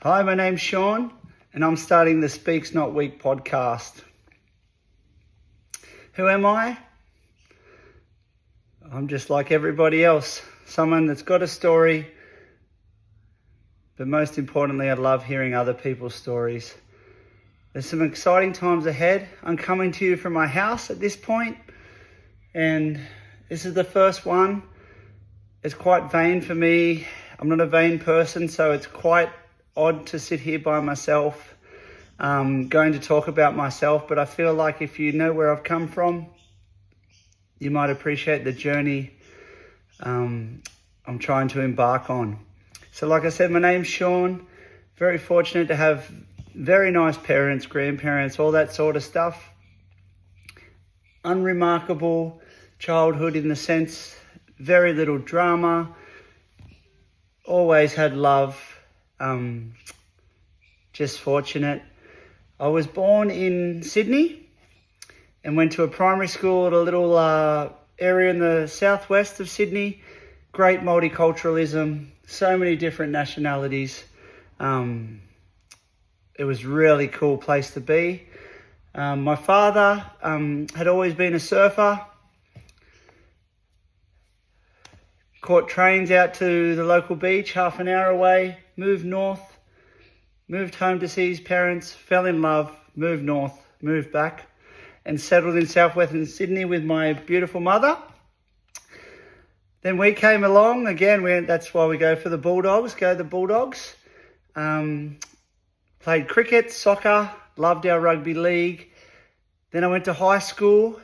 Hi, my name's Shaun, and I'm starting the Speaks Not Weak podcast. Who am I? I'm just like everybody else, someone that's got a story, but most importantly, I love hearing other people's stories. There's some exciting times ahead. I'm coming to you from my house at this point, and this is the first one. It's quite vain for me. I'm not a vain person, so it's quite odd to sit here by myself, going to talk about myself, but I feel like if you know where I've come from, you might appreciate the journey I'm trying to embark on. So like I said, my name's Shaun. Very fortunate to have very nice parents, grandparents, all that sort of stuff. Unremarkable childhood in the sense, very little drama, always had love. Just fortunate. I was born in Sydney and went to a primary school at a little area in the southwest of Sydney. Great multiculturalism, so many different nationalities. It was a really cool place to be. My father had always been a surfer. Caught trains out to the local beach, half an hour away, moved north, moved home to see his parents, fell in love, moved north, moved back, and settled in southwestern Sydney with my beautiful mother. Then we came along, again, that's why we go for the Bulldogs, go the Bulldogs. Played cricket, soccer, loved our rugby league. Then I went to high school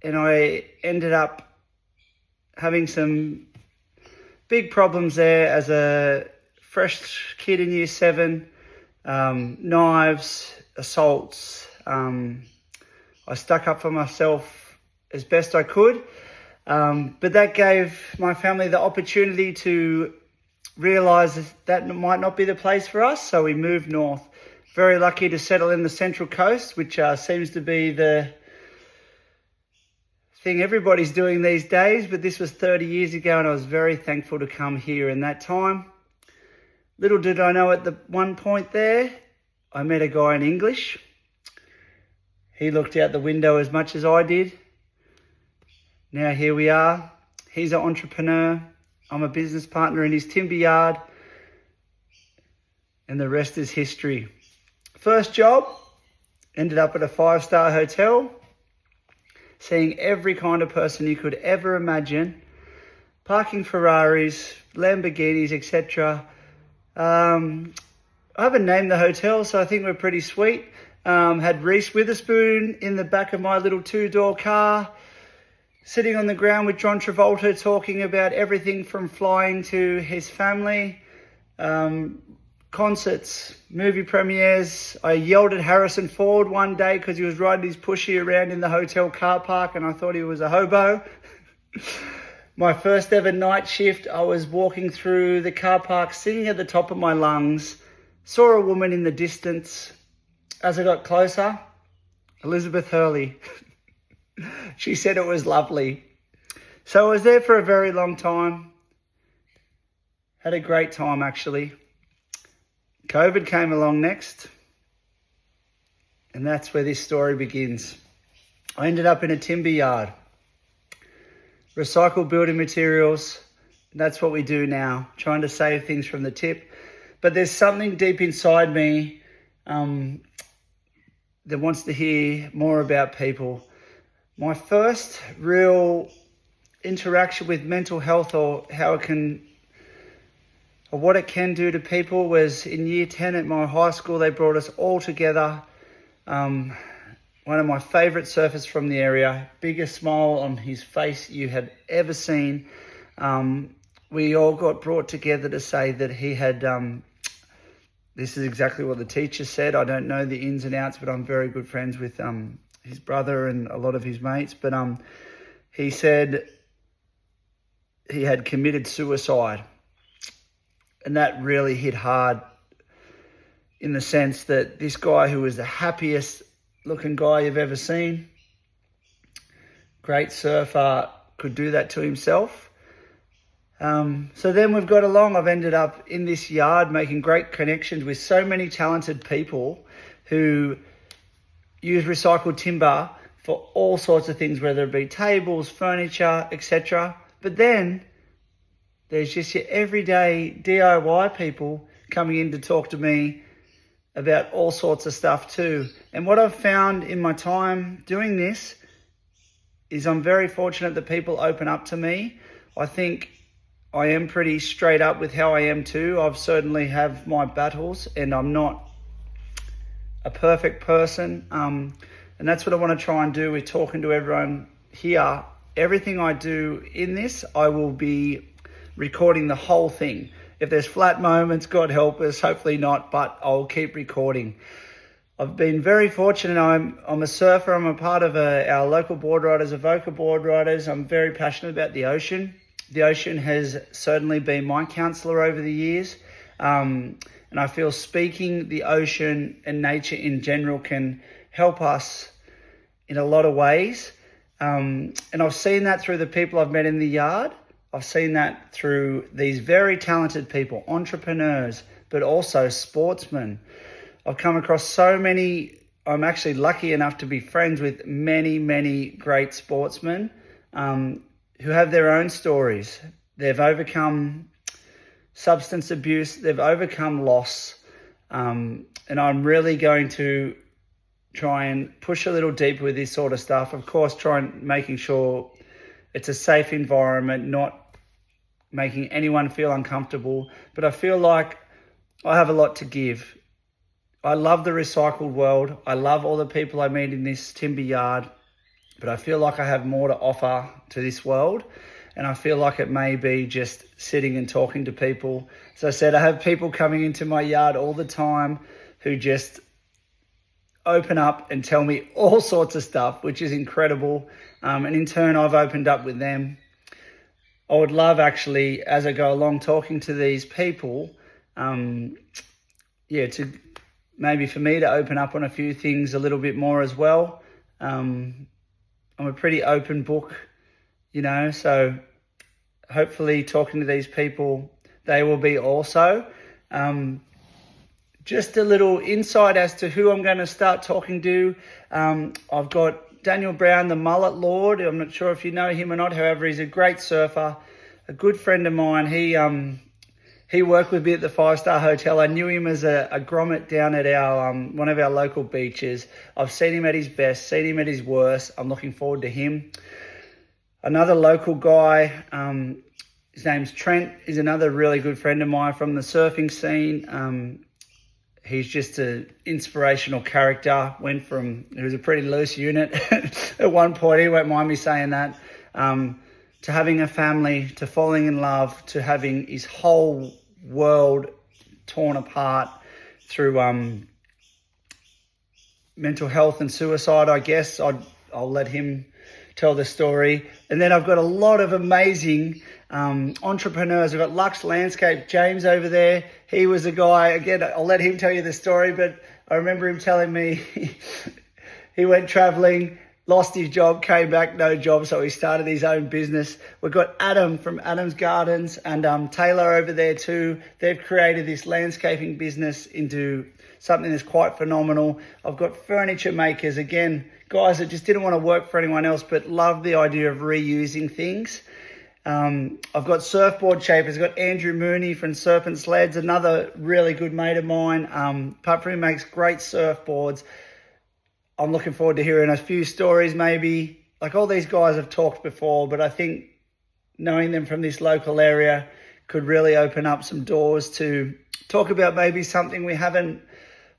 and I ended up having some big problems there as a fresh kid in year 7, knives, assaults. I stuck up for myself as best I could, but that gave my family the opportunity to realise that might not be the place for us, so we moved north. Very lucky to settle in the Central Coast, which seems to be the thing everybody's doing these days, but this was 30 years ago and I was very thankful to come here in that time. Little did I know at the one point there, I met a guy in English. He looked out the window as much as I did. Now here we are. He's an entrepreneur. I'm a business partner in his timber yard. And the rest is history. First job, ended up at a 5-star hotel, seeing every kind of person you could ever imagine, parking Ferraris, Lamborghinis, etc. I haven't named the hotel, so I think we're pretty sweet. Had Reese Witherspoon in the back of my little 2-door car, sitting on the ground with John Travolta talking about everything from flying to his family, concerts, movie premieres. I yelled at Harrison Ford one day because he was riding his pushy around in the hotel car park and I thought he was a hobo. My first ever night shift, I was walking through the car park singing at the top of my lungs, saw a woman in the distance. As I got closer, Elizabeth Hurley. She said it was lovely. So I was there for a very long time. Had a great time actually. COVID came along next, and that's where this story begins. I ended up in a timber yard, recycled building materials. That's what we do now, trying to save things from the tip. But there's something deep inside me that wants to hear more about people. My first real interaction with mental health or what it can do to people was in year 10 at my high school. They brought us all together. One of my favourite surfers from the area, biggest smile on his face you had ever seen. We all got brought together to say that he had, this is exactly what the teacher said. I don't know the ins and outs, but I'm very good friends with his brother and a lot of his mates. But he said he had committed suicide. And that really hit hard in the sense that this guy who was the happiest looking guy you've ever seen, great surfer, could do that to himself. So then we've got along. I've ended up in this yard making great connections with so many talented people who use recycled timber for all sorts of things, whether it be tables, furniture, etc. But then there's just your everyday DIY people coming in to talk to me about all sorts of stuff too. And what I've found in my time doing this is I'm very fortunate that people open up to me. I think I am pretty straight up with how I am too. I've certainly have my battles and I'm not a perfect person. And that's what I want to try and do with talking to everyone here. Everything I do in this, I will be recording the whole thing. If there's flat moments, God help us, hopefully not, but I'll keep recording. I've been very fortunate. I'm a surfer. I'm a part of our local board riders, Avoca board riders. I'm very passionate about the ocean. The ocean has certainly been my counsellor over the years. And I feel speaking the ocean and nature in general can help us in a lot of ways. And I've seen that through the people I've met in the yard. I've seen that through these very talented people, entrepreneurs, but also sportsmen. I've come across so many. I'm actually lucky enough to be friends with many, many great sportsmen who have their own stories. They've overcome substance abuse. They've overcome loss. And I'm really going to try and push a little deeper with this sort of stuff. Of course, making sure it's a safe environment, not making anyone feel uncomfortable. But I feel like I have a lot to give. I love the recycled world. I love all the people I meet in this timber yard. But I feel like I have more to offer to this world. And I feel like it may be just sitting and talking to people. As I said, I have people coming into my yard all the time who just open up and tell me all sorts of stuff, which is incredible. And in turn, I've opened up with them. I would love actually, as I go along talking to these people, to maybe for me to open up on a few things a little bit more as well. I'm a pretty open book, so hopefully talking to these people, they will be also. Just a little insight as to who I'm going to start talking to. I've got Daniel Brown, the Mullet Lord. I'm not sure if you know him or not. However, he's a great surfer, a good friend of mine. He worked with me at the 5-star hotel. I knew him as a grommet down at our one of our local beaches. I've seen him at his best, seen him at his worst. I'm looking forward to him. Another local guy, his name's Trent, is another really good friend of mine from the surfing scene. He's just an inspirational character. He was a pretty loose unit at one point, he won't mind me saying that, to having a family, to falling in love, to having his whole world torn apart through mental health and suicide, I guess. I'll let him tell the story. And then I've got a lot of amazing entrepreneurs. I've got Lux Landscape, James over there. He was a guy, again, I'll let him tell you the story, but I remember him telling me he went traveling, lost his job, came back, no job, so he started his own business. We've got Adam from Adam's Gardens and Taylor over there too. They've created this landscaping business into something that's quite phenomenal. I've got furniture makers, again, guys that just didn't want to work for anyone else but love the idea of reusing things. I've got surfboard shapers. I've got Andrew Mooney from Serpent Sleds, another really good mate of mine. Apart from him, makes great surfboards. I'm looking forward to hearing a few stories maybe. Like all these guys have talked before, but I think knowing them from this local area could really open up some doors to talk about maybe something we haven't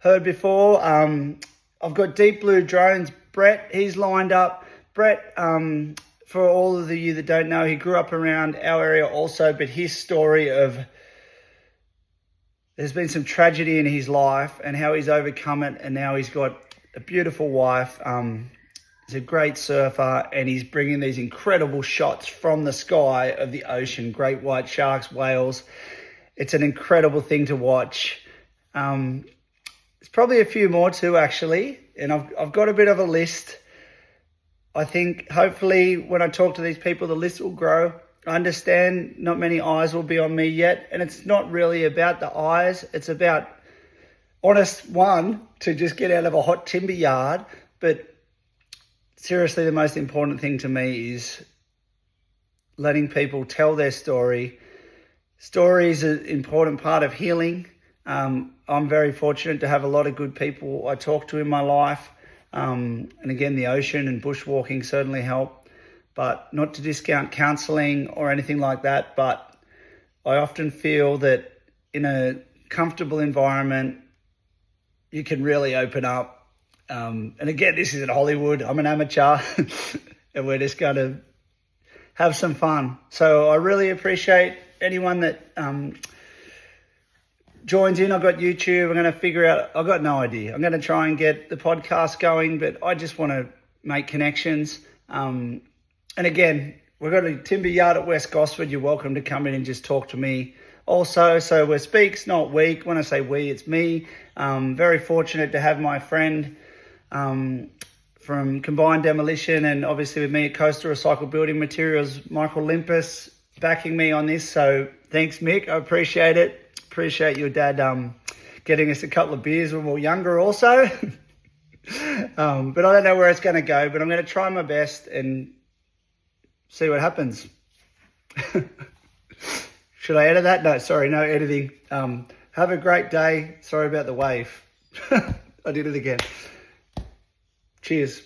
heard before. I've got Deep Blue Drones. Brett, he's lined up. Brett, for all of you that don't know, he grew up around our area also, but his story of there's been some tragedy in his life and how he's overcome it, and now he's got a beautiful wife. He's a great surfer, and he's bringing these incredible shots from the sky of the ocean, great white sharks, whales. It's an incredible thing to watch. There's probably a few more too, actually, and I've got a bit of a list. I think hopefully when I talk to these people, the list will grow. I understand not many eyes will be on me yet, and it's not really about the eyes. It's about, honest one, to just get out of a hot timber yard. But seriously, the most important thing to me is letting people tell their story. Story is an important part of healing. I'm very fortunate to have a lot of good people I talk to in my life. And again, the ocean and bushwalking certainly help, but not to discount counselling or anything like that. But I often feel that in a comfortable environment, you can really open up. And again, this isn't Hollywood. I'm an amateur and we're just going to have some fun. So I really appreciate anyone that joins in. I've got YouTube. I'm going to figure out, I've got no idea. I'm going to try and get the podcast going, but I just want to make connections. And again, we've got a timber yard at West Gosford. You're welcome to come in and just talk to me also. So we're speaks, not weak. When I say we, it's me. Very fortunate to have my friend from Combined Demolition and obviously with me at Coastal Recycled Building Materials, Michael Limpus, backing me on this. So thanks, Mick. I appreciate it. Appreciate your dad getting us a couple of beers when we were younger also. But I don't know where it's going to go, but I'm going to try my best and see what happens. Should I edit that? No, sorry, no editing. Have a great day. Sorry about the wave. I did it again. Cheers.